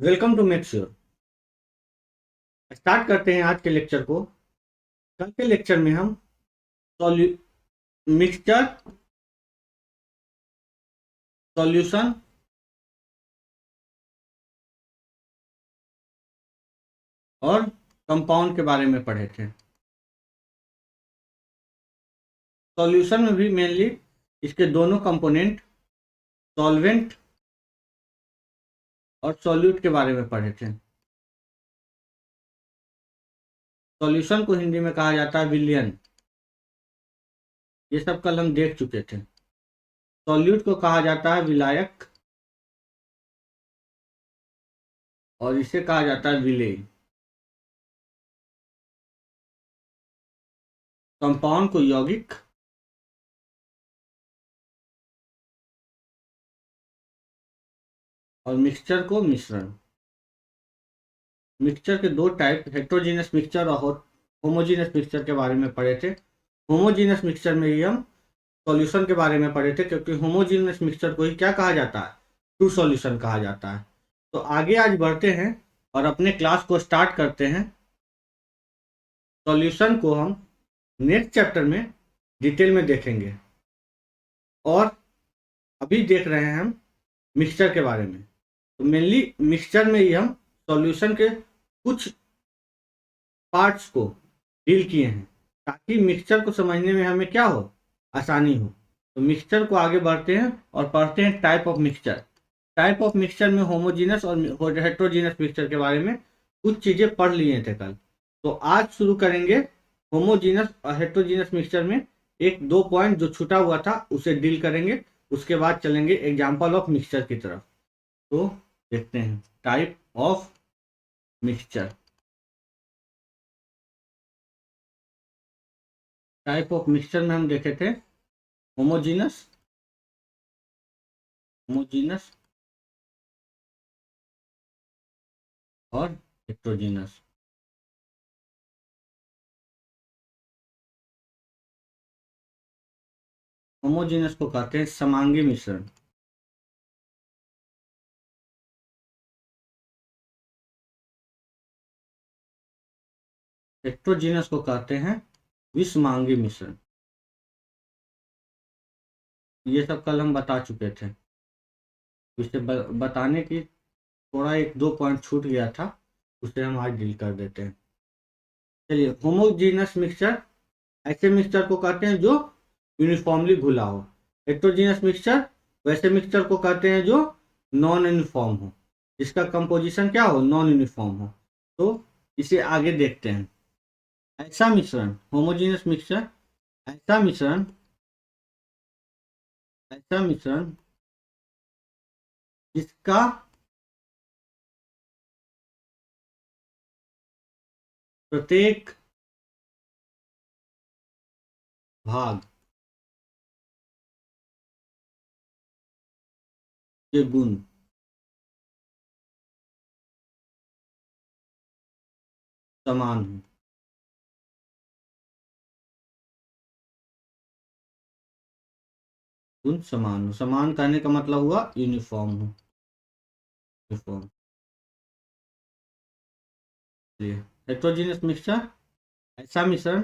Welcome to make sure. Start करते हैं आज के लेक्चर को। कल के लेक्चर में हम मिक्सचर, सॉल्यूशन और कंपाउंड के बारे में पढ़े थे। सॉल्यूशन में भी मेनली इसके दोनों कंपोनेंट सॉल्वेंट और सॉल्यूट के बारे में पढ़े थे। सॉल्यूशन को हिंदी में कहा जाता है विलयन, ये सब कल हम देख चुके थे। सॉल्यूट को कहा जाता है विलायक और इसे कहा जाता है विलेय। कंपाउंड को यौगिक और मिक्सचर को मिश्रण। मिक्सचर के दो टाइप, हेट्रोजीनियस मिक्सचर और होमोजीनियस मिक्सचर के बारे में पढ़े थे। होमोजीनियस मिक्सचर में ही हम सॉल्यूशन के बारे में पढ़े थे, क्योंकि होमोजीनियस मिक्सचर को ही क्या कहा जाता है, ट्रू सॉल्यूशन कहा जाता है। तो आगे आज बढ़ते हैं और अपने क्लास को स्टार्ट करते हैं। सॉल्यूशन को हम नेक्स्ट चैप्टर में डिटेल में देखेंगे और अभी देख रहे हैं हम मिक्सचर के बारे में। तो मेनली मिक्सचर में ही हम सॉल्यूशन के कुछ पार्ट्स को डील किए हैं, ताकि मिक्सचर को समझने में हमें क्या हो, आसानी हो। तो मिक्सचर को आगे बढ़ते हैं और पढ़ते हैं type of mixture. Type of mixture में होमोजीनस और हेट्रोजीनस मिक्सचर के बारे में कुछ चीज़ें पढ़ लिए थे कल। तो आज शुरू करेंगे होमोजीनस और हेट्रोजीनस मिक्सचर में एक दो पॉइंट जो छूटा हुआ था उसे डील करेंगे। उसके बाद चलेंगे एग्जाम्पल ऑफ मिक्सचर की तरफ। तो देखते हैं type of mixture. Type of mixture में हम देखे थे होमोजीनस, होमोजीनस और हेट्रोजीनस। होमोजीनस को कहते हैं समांगी मिश्रण, हेट्रोजीनस को कहते हैं विषमांगी मिश्रण। ये सब कल हम बता चुके थे। इसे बताने की थोड़ा एक दो पॉइंट छूट गया था, उसे हम आज डील कर देते हैं। चलिए, होमोजीनस मिक्सचर ऐसे मिक्सचर को कहते हैं जो यूनिफॉर्मली घुला हो। हेट्रोजीनस मिक्सचर वैसे मिक्सचर को कहते हैं जो नॉन यूनिफॉर्म हो, जिसका कंपोजिशन क्या हो, नॉन यूनिफॉर्म हो। तो इसे आगे देखते हैं। ऐसा मिश्रण, होमोजीनियस मिक्सचर, ऐसा मिश्रण, ऐसा मिश्रण जिसका प्रत्येक भाग के गुण समान हो। गुण समान हो, समान कहने का मतलब हुआ यूनिफॉर्म हो, यूनिफॉर्म। हेट्रोजीनियस मिक्सचर ऐसा मिश्रण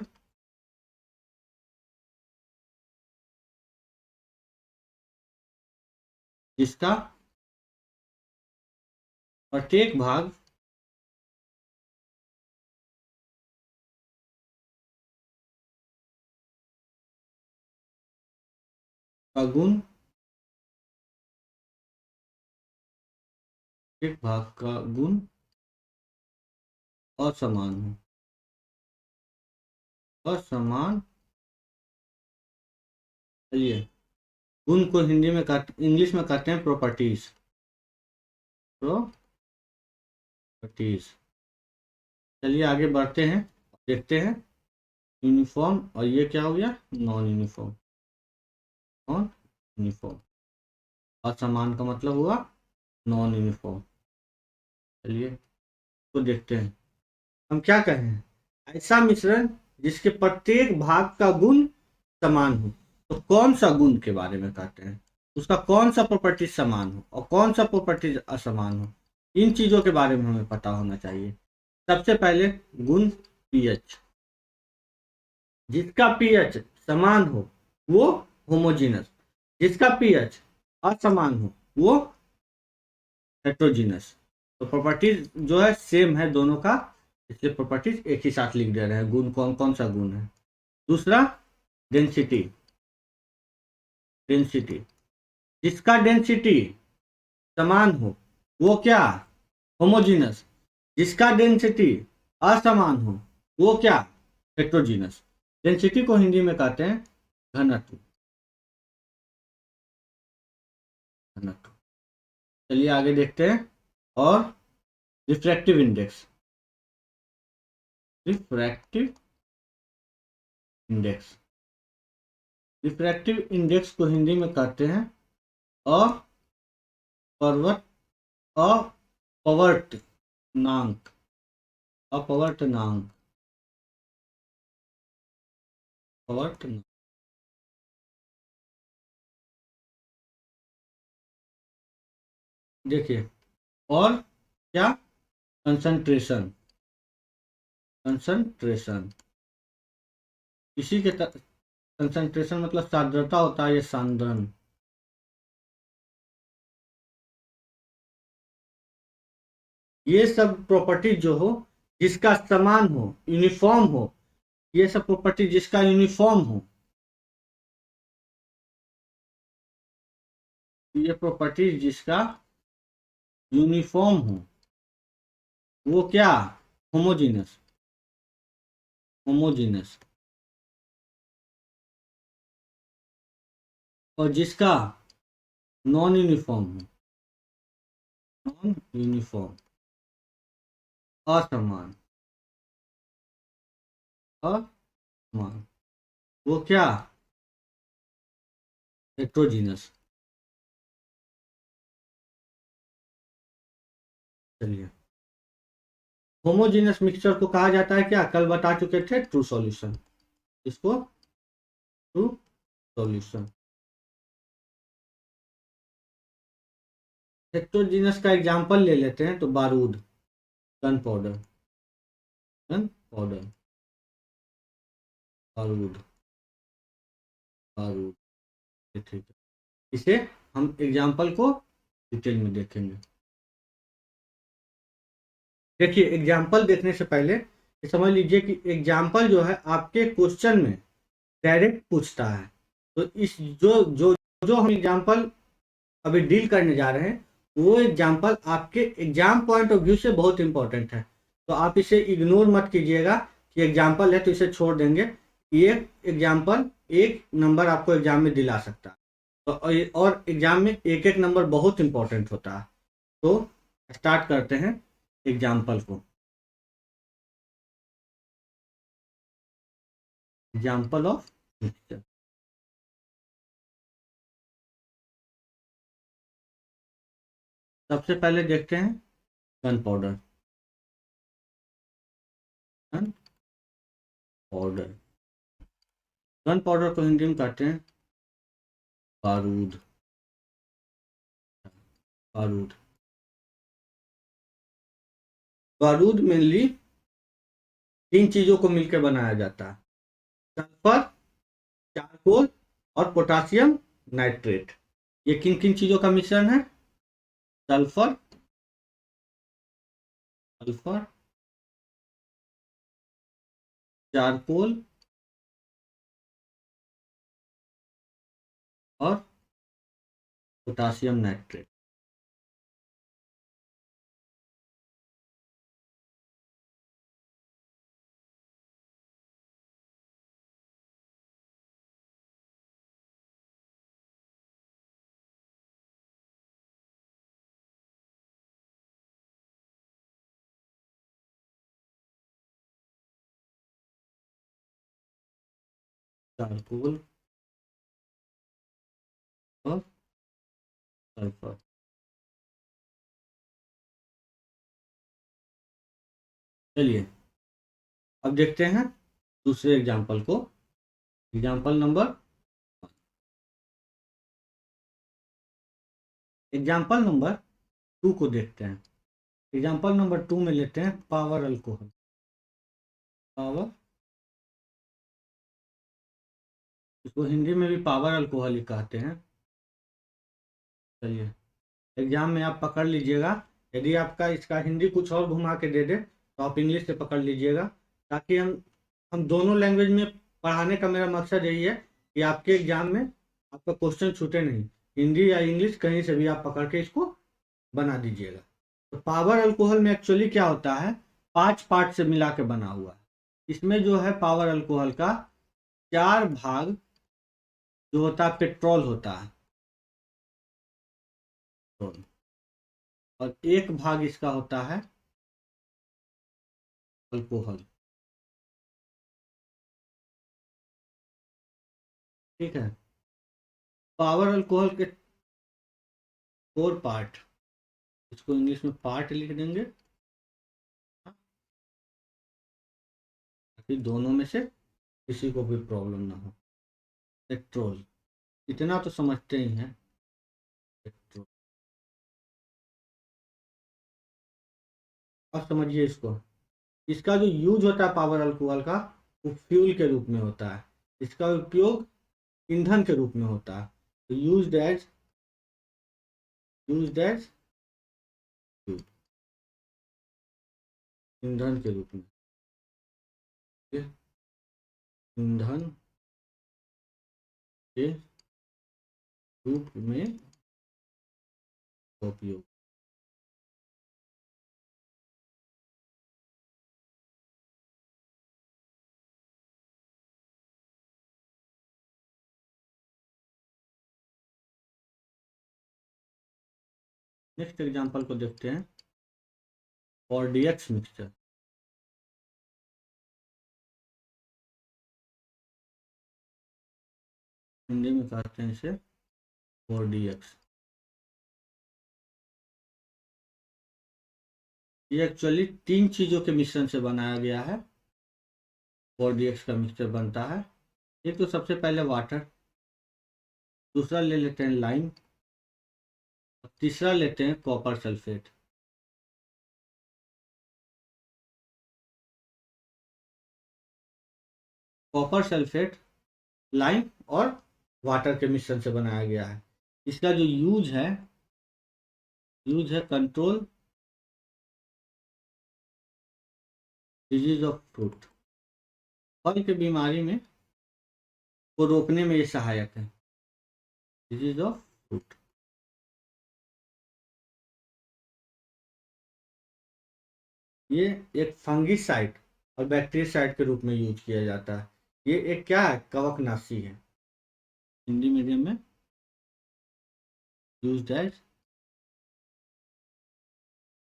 जिसका प्रत्येक भाग का गुण, एक भाग का गुण असमान हो, असमान। चलिए, गुण को हिंदी में इंग्लिश में कहते हैं प्रॉपर्टीज, प्रॉपर्टीज। चलिए आगे बढ़ते हैं, देखते हैं यूनिफॉर्म और ये क्या हो गया, नॉन यूनिफॉर्म। नॉन यूनिफॉर्म, असमान का मतलब हुआ नॉन यूनिफॉर्म। चलिए तो देखते हैं हम क्या कहें। ऐसा मिश्रण जिसके प्रत्येक भाग का गुण समान हो। तो कौन सा गुण के बारे में कहते हैं, उसका कौन सा प्रॉपर्टी समान हो और कौन सा प्रॉपर्टी असमान हो, इन चीज़ों के बारे में हमें पता होना चाहिए। सबसे पहले गुण पीएच, जिसका पीएच समान हो वो होमोजीनस, जिसका पीएच असमान हो वो हेट्रोजीनस। तो प्रॉपर्टीज जो है सेम है दोनों का, इसलिए प्रॉपर्टीज एक ही साथ लिख दे रहे हैं। गुण कौन कौन सा गुण है? दूसरा डेंसिटी, डेंसिटी जिसका डेंसिटी समान हो वो क्या? होमोजीनस। जिसका डेंसिटी असमान हो वो क्या? हेट्रोजीनस। डेंसिटी को हिंदी में कहते हैं घनत्व, घनत्व। चलिए आगे देखते हैं। और refractive index, refractive index, refractive index को हिंदी में कहते हैं अपवर्त अपवर्तनांक, अपवर्तनांक, अपवर्तनांक। देखिए, और क्या? कंसंट्रेशन, कंसंट्रेशन इसी के कंसंट्रेशन मतलब सांद्रता होता है, ये सांद्रण। ये सब प्रॉपर्टी जो हो, जिसका समान हो, यूनिफॉर्म हो, ये सब प्रॉपर्टी जिसका यूनिफॉर्म हो, ये प्रॉपर्टी जिसका यूनिफॉर्म हो वो क्या? Homogeneous, homogeneous. और जिसका नॉन यूनिफॉर्म हो, नॉन यूनिफॉर्म, असमान, असमान, वो क्या? हेट्रोजीनस। चलिए, होमोजीनस मिक्सचर को कहा जाता है क्या? कल बता चुके थे, ट्रू सॉल्यूशन। इसको ट्रू सॉल्यूशन। हेट्रोजीनस का एग्जांपल ले लेते हैं तो बारूद, गन पाउडर, गन पाउडर, बारूद, बारूद। ये ठीक है, इसे हम एग्जांपल को डिटेल में देखेंगे। देखिए, एग्जाम्पल देखने से पहले ये समझ लीजिए कि एग्जाम्पल जो है आपके क्वेश्चन में डायरेक्ट पूछता है। तो इस जो जो जो हम एग्जाम्पल अभी डील करने जा रहे हैं वो एग्जाम्पल आपके एग्जाम पॉइंट ऑफ व्यू से बहुत इंपॉर्टेंट है। तो आप इसे इग्नोर मत कीजिएगा कि एग्जाम्पल है तो इसे छोड़ देंगे। ये एग्जाम्पल एक नंबर आपको एग्जाम में दिला सकता है। तो और एग्जाम में एक एक नंबर बहुत इंपॉर्टेंट होता है। तो स्टार्ट करते हैं एग्जाम्पल को। Example of mixture. सबसे पहले देखते हैं gun powder, gun powder. Gun powder को हिंदी में कहते हैं बारूद, बारूद। बारूद मेनली तीन चीजों को मिलकर बनाया जाता है: सल्फर, चारकोल और पोटासियम नाइट्रेट। ये किन किन चीजों का मिश्रण है? सल्फर, सल्फर, चारकोल और पोटासियम नाइट्रेट। चारकोल और सल्फर। चलिए, अब देखते हैं दूसरे एग्जाम्पल को। एग्जाम्पल नंबर एग्जाम्पल नंबर 2 को देखते हैं। एग्जाम्पल नंबर 2 में लेते हैं पावर अल्कोहल। पावर, इसको हिंदी में भी पावर अल्कोहल ही कहते हैं। चलिए, एग्जाम में आप पकड़ लीजिएगा, यदि आपका इसका हिंदी कुछ और घुमा के दे दे तो आप इंग्लिश से पकड़ लीजिएगा, ताकि हम दोनों लैंग्वेज में पढ़ाने का मेरा मकसद यही है कि आपके एग्जाम में आपका क्वेश्चन छूटे नहीं, हिंदी या इंग्लिश कहीं से भी आप पकड़ के इसको बना दीजिएगा। तो पावर अल्कोहल में एक्चुअली क्या होता है, 5 पार्ट से मिला के बना हुआ है। इसमें जो है पावर अल्कोहल का 4 भाग जो होता है पेट्रोल होता है, पेट्रोल, और 1 भाग इसका होता है अल्कोहल। ठीक है, पावर अल्कोहल के 4 पार्ट, इसको इंग्लिश में पार्ट लिख देंगे ताकि दोनों में से किसी को भी प्रॉब्लम ना हो। पेट्रोल, इतना तो समझते ही हैं, पेट्रोल। अब समझिए इसको, इसका जो यूज होता है पावर अल्कोहल का, वो फ्यूल के रूप में होता है, इसका उपयोग ईंधन के रूप में होता है। तो यूज्ड एज ईंधन के रूप में, ईंधन के रूप में उपयोग। नेक्स्ट एग्जांपल को देखते हैं, RDX मिक्सचर। हिंदी में कहते हैं इसे RDX। ये एक्चुअली 3 चीज़ों के मिश्रण से बनाया गया है, RDX का मिक्सचर बनता है। एक तो सबसे पहले वाटर, दूसरा ले लेते हैं लाइम, और तीसरा लेते हैं copper sulphate. Copper sulphate, lime और वाटर के मिश्रण से बनाया गया है। इसका जो यूज है कंट्रोल डिजीज ऑफ फ्रूट, फल की बीमारी में को रोकने में ये सहायक है, डिजीज ऑफ फ्रूट। ये एक फंगिसाइड और बैक्टीरियासाइड के रूप में यूज किया जाता है। ये एक क्या है, कवकनाशी है, हिंदी मीडियम में used as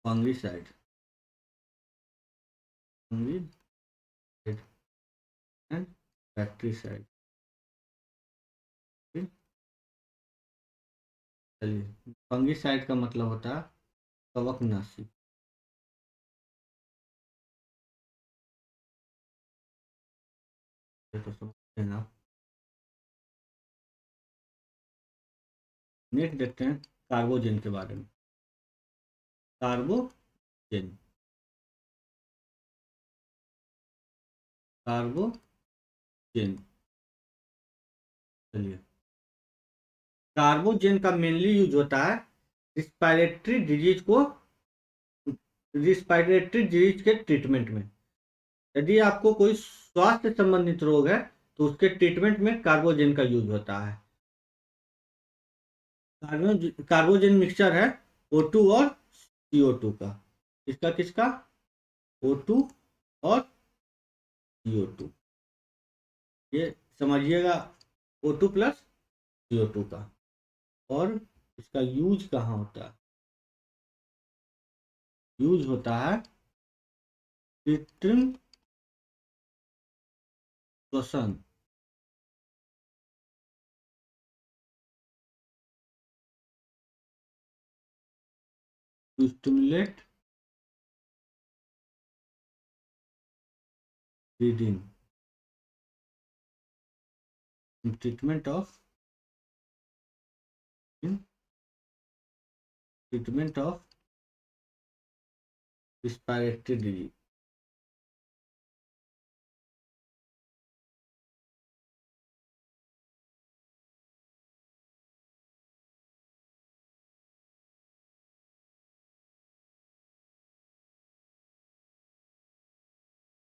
fungicide, fungicide and bactericide. चलिए, फंगिसाइड का मतलब होता है कवकनाशी। ये तो समझते हैं आप। नेक्स्ट देखते हैं कार्बोजेन के बारे में। कार्बोजेन, कार्बोजेन, चलिए, कार्बोजेन का मेनली यूज होता है रिस्पायरेटरी डिजीज को, रिस्पायरेटरी डिजीज के ट्रीटमेंट में। यदि आपको कोई स्वास्थ्य संबंधित रोग है तो उसके ट्रीटमेंट में कार्बोजेन का यूज होता है। कार्बोजेन मिक्सचर है O2 और CO2 का। इसका किसका, O2 और CO2, ये समझिएगा, O2 प्लस CO2 का। और इसका यूज कहाँ होता है, यूज होता है कृत्रिम श्वसन, to stimulate breathing in treatment of respiratory disease.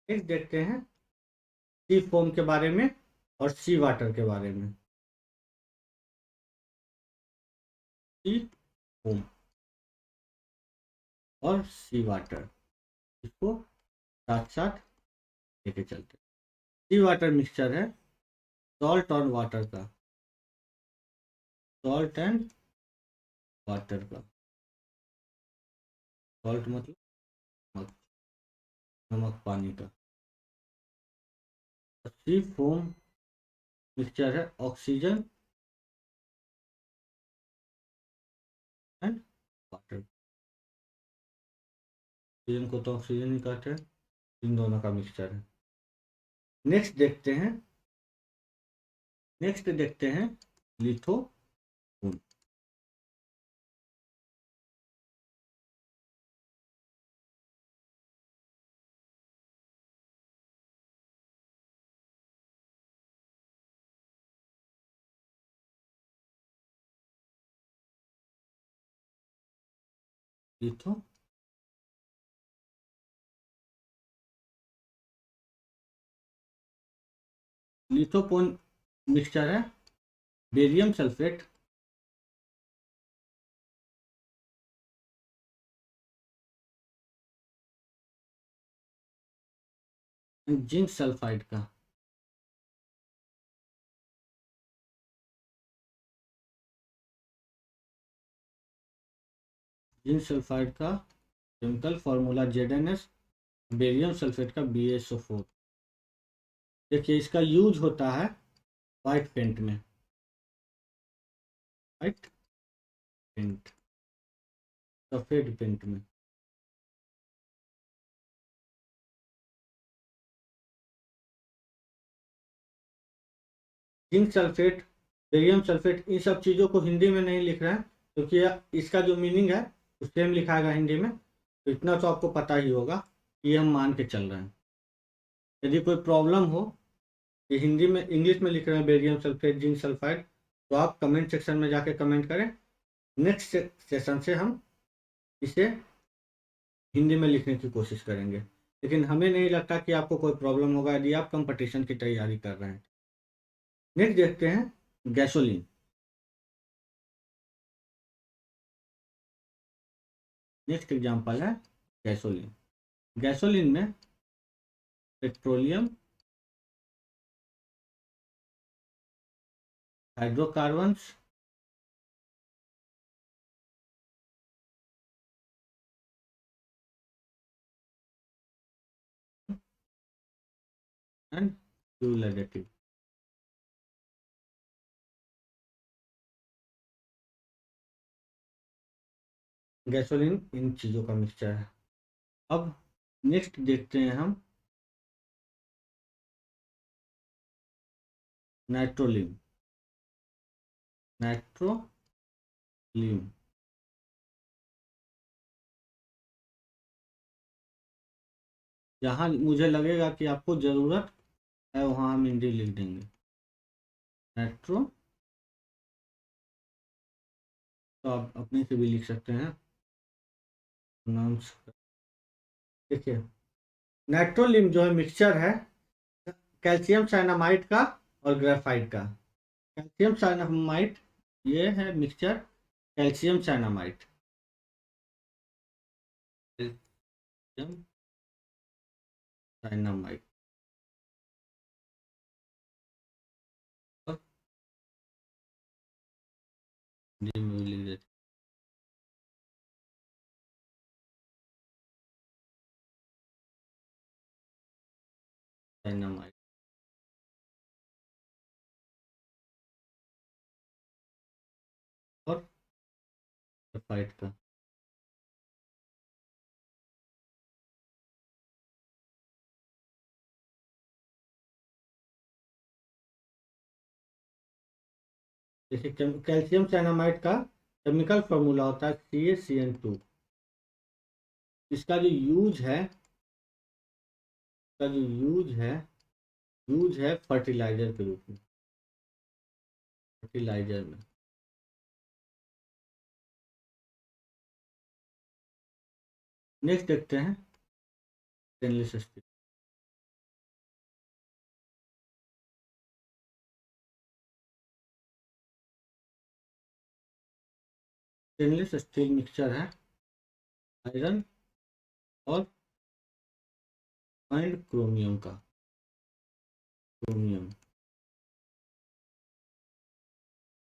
Next देखते हैं सी फोम के बारे में और सी वाटर के बारे में। सी फोम और सी वाटर, इसको साथ साथ लेके चलते हैं। सी वाटर मिक्सचर है सॉल्ट और वाटर का, सॉल्ट एंड वाटर का। सॉल्ट मतलब नमक, नमक पानी का। सी फोम मिक्सचर है ऑक्सीजन एंड वाटर। ऑक्सीजन को तो ऑक्सीजन ही कहते हैं, इन दोनों का मिक्सचर है। नेक्स्ट देखते हैं, नेक्स्ट देखते हैं लिथो। लिथो लिथोपोन मिक्सचर है बेरियम सल्फेट, जिंक सल्फाइड का। जिंक सल्फाइड का chemical formula ZnS, barium sulphate का BaSO4। देखिए इसका यूज होता है वाइट पेंट में, वाइट पेंट, सफेद पेंट में। जिंक सल्फेट, बेरियम सल्फेट, इन सब चीज़ों को हिंदी में नहीं लिख रहे हैं क्योंकि इसका जो मीनिंग है वो सेम लिखा है हिंदी में, तो इतना तो आपको पता ही होगा, ये हम मान के चल रहे हैं। यदि कोई प्रॉब्लम हो कि हिंदी में इंग्लिश में लिख रहे हैं बेरियम सल्फेट जिंक सल्फाइड, तो आप कमेंट सेक्शन में जाके कमेंट करें। नेक्स्ट सेशन से हम इसे हिंदी में लिखने की कोशिश करेंगे, लेकिन हमें नहीं लगता कि आपको कोई प्रॉब्लम होगा यदि आप कंपटीशन की तैयारी कर रहे हैं। नेक्स्ट देखते हैं गैसोलीन। नेक्स्ट एग्जांपल है गैसोलीन। गैसोलीन में petroleum, hydrocarbons, and fuel additive. Gasoline इन चीज़ों का मिक्सचर है। अब नेक्स्ट देखते हैं हम नाइट्रोलिन। नाइट्रोलिन जहाँ मुझे लगेगा कि आपको ज़रूरत है वहाँ हम हिंदी लिख देंगे। नाइट्रो तो आप अपने से भी लिख सकते हैं नाम से। देखिए नाइट्रोलिन जो है मिक्सचर है कैल्शियम साइनामाइड का और ग्रेफाइट का। कैल्शियम साइनामाइड ये है mixture calcium cyanamide, calcium cyanamide और हिंदी में भी लिख देते साइनामाइड और ग्रेफाइट का। जैसे कैल्शियम साइनामाइड का केमिकल फॉर्मूला होता है CaCN2। इसका जो यूज है, इसका जो यूज है फर्टिलाइजर के रूप में, फर्टिलाइजर में। नेक्स्ट देखते हैं stainless steel. Stainless steel mixture है आयरन और एंड क्रोमियम का। क्रोमियम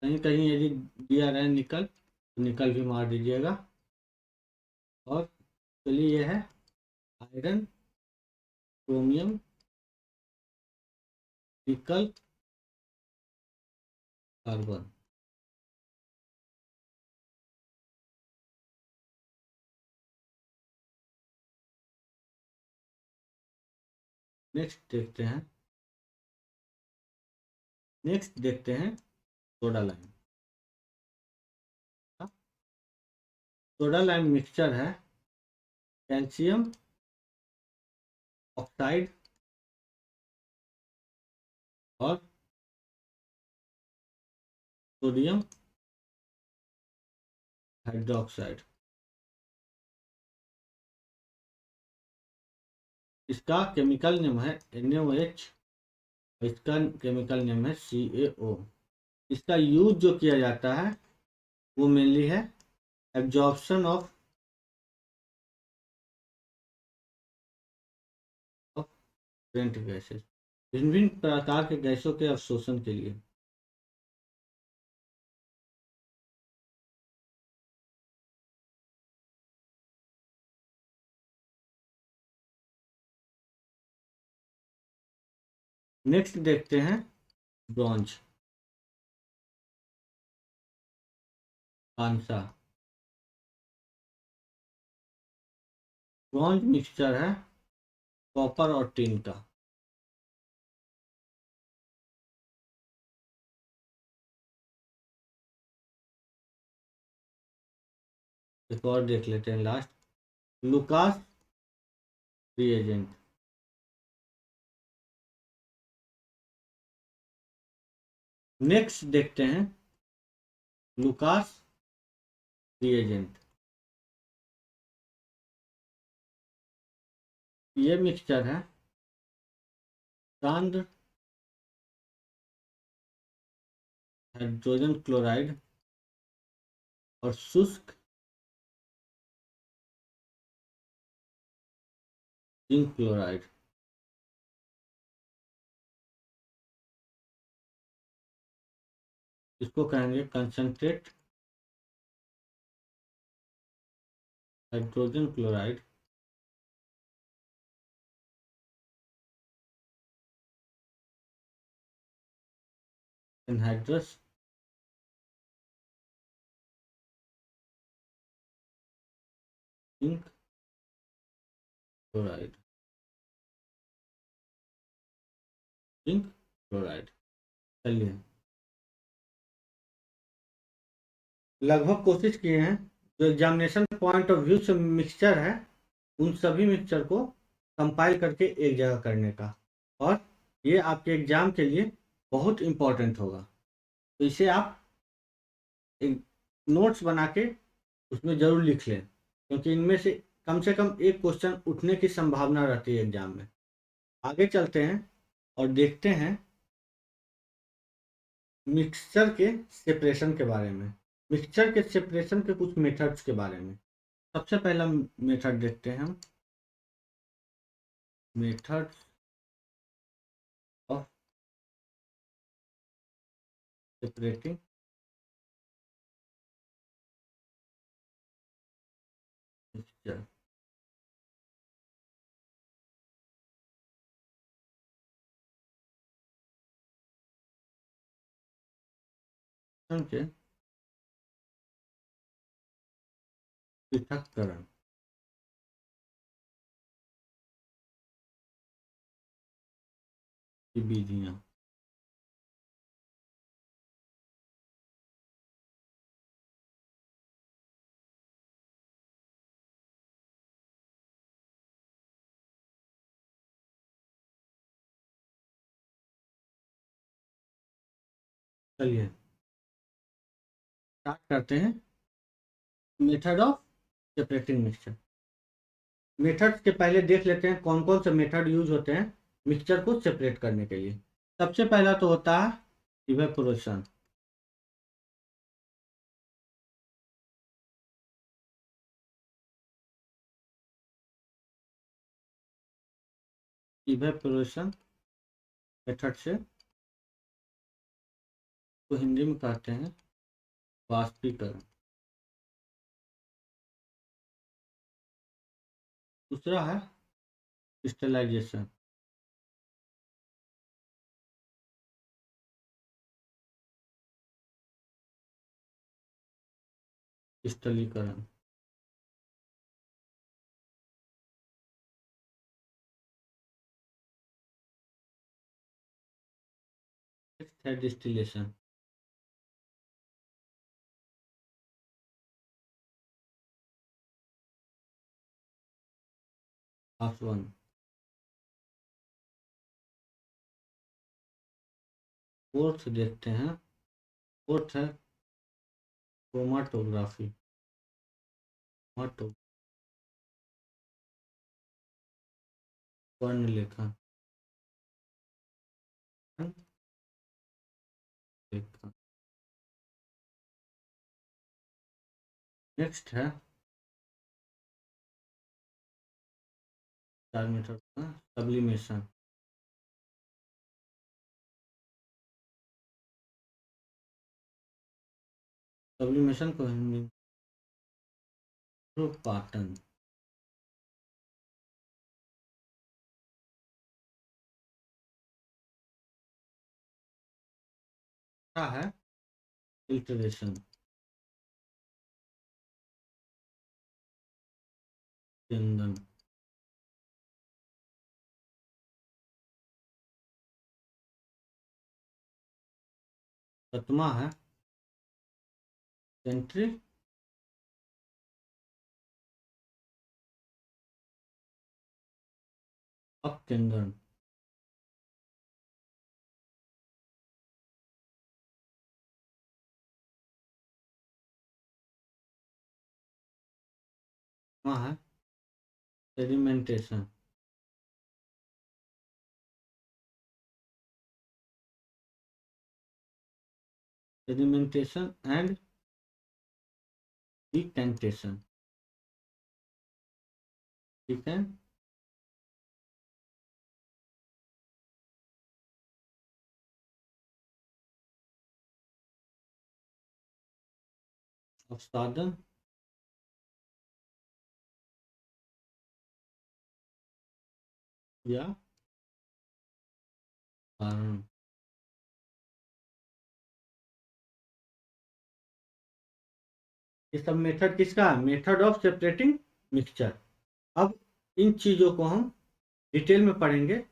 कहीं कहीं यदि दिया रहे निकल तो निकल भी मार दीजिएगा। और चलिए यह है आयरन, क्रोमियम, निकल, कार्बन। नेक्स्ट देखते हैं soda lime. Soda lime mixture है कैल्शियम ऑक्साइड और सोडियम हाइड्रोक्साइड। इसका केमिकल नेम है NaOH, इसका केमिकल नेम है CaO। इसका यूज जो किया जाता है वो मेनली है एब्जॉर्प्शन ऑफ डिफरेंट गैसेस, भिन्न भिन्न प्रकार के गैसों के अवशोषण के लिए। नेक्स्ट देखते हैं ब्रॉन्ज, कांसा। ब्रॉन्ज मिक्सचर है कॉपर और टिन का। एक और देख लेते हैं लास्ट, लुकास रिएजेंट। नेक्स्ट देखते हैं लुकास रिएजेंट। ये मिक्सचर है सांद्र हाइड्रोजन क्लोराइड और शुष्क जिंक क्लोराइड। इसको कहेंगे concentrate hydrogen chloride anhydrous zinc chloride, zinc chloride. चलिए लगभग कोशिश किए हैं, जो एग्जामिनेशन पॉइंट ऑफ व्यू से मिक्सचर है उन सभी मिक्सचर को कंपाइल करके एक जगह करने का, और ये आपके एग्जाम के लिए बहुत इम्पोर्टेंट होगा। तो इसे आप एक नोट्स बना के उसमें ज़रूर लिख लें, क्योंकि इनमें से कम एक क्वेश्चन उठने की संभावना रहती है एग्जाम में। आगे चलते हैं और देखते हैं मिक्सचर के सेपरेशन के बारे में, मिक्सचर के सेपरेशन के कुछ मेथड्स के बारे में। सबसे पहला मेथड देखते हैं हम, मेथड ऑफ सेपरेटिंग मिक्सचर। के पृथक्करण। की विधियां। चलिए स्टार्ट करते हैं method of separating mixture. Method के पहले देख लेते हैं कौन कौन से मेथड यूज होते हैं मिक्सचर को सेपरेट करने के लिए। सबसे पहला तो होता है इवेपोरेशन। इवेपोरेशन मेथड से तो हिंदी में कहते हैं वाष्पीकरण। दूसरा है क्रिस्टलाइजेशन। क्रिस्टलीकरण। नेक्स्ट है डिस्टिलेशन। आसवन। फोर्थ देखते हैं, फोर्थ है क्रोमाटोग्राफी। वर्ण लेखन। नेक्स्ट है 4 मीटर का सब्लिमेशन। सब्लिमेशन को हिंदी में रूपांतरण। क्या है फिल्ट्रेशन। केंद्रन। सतमा है सेंट्री अपकेंद्रण। वहाँ है सेडिमेंटेशन। Sedimentation and decantation. ठीक है। अवसादन या कारण। ये सब मेथड किसका है? Method of separating mixture. अब इन चीज़ों को हम डिटेल में पढ़ेंगे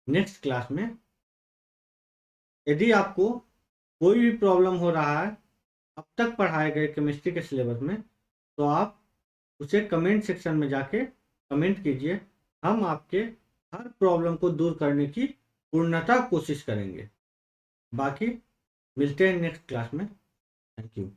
नेक्स्ट क्लास में। यदि आपको कोई भी प्रॉब्लम हो रहा है अब तक पढ़ाए गए केमिस्ट्री के सिलेबस में तो आप उसे कमेंट सेक्शन में जाके कमेंट कीजिए। हम आपके हर प्रॉब्लम को दूर करने की पूर्णतः कोशिश करेंगे। बाकी मिलते हैं नेक्स्ट क्लास में। Thank you.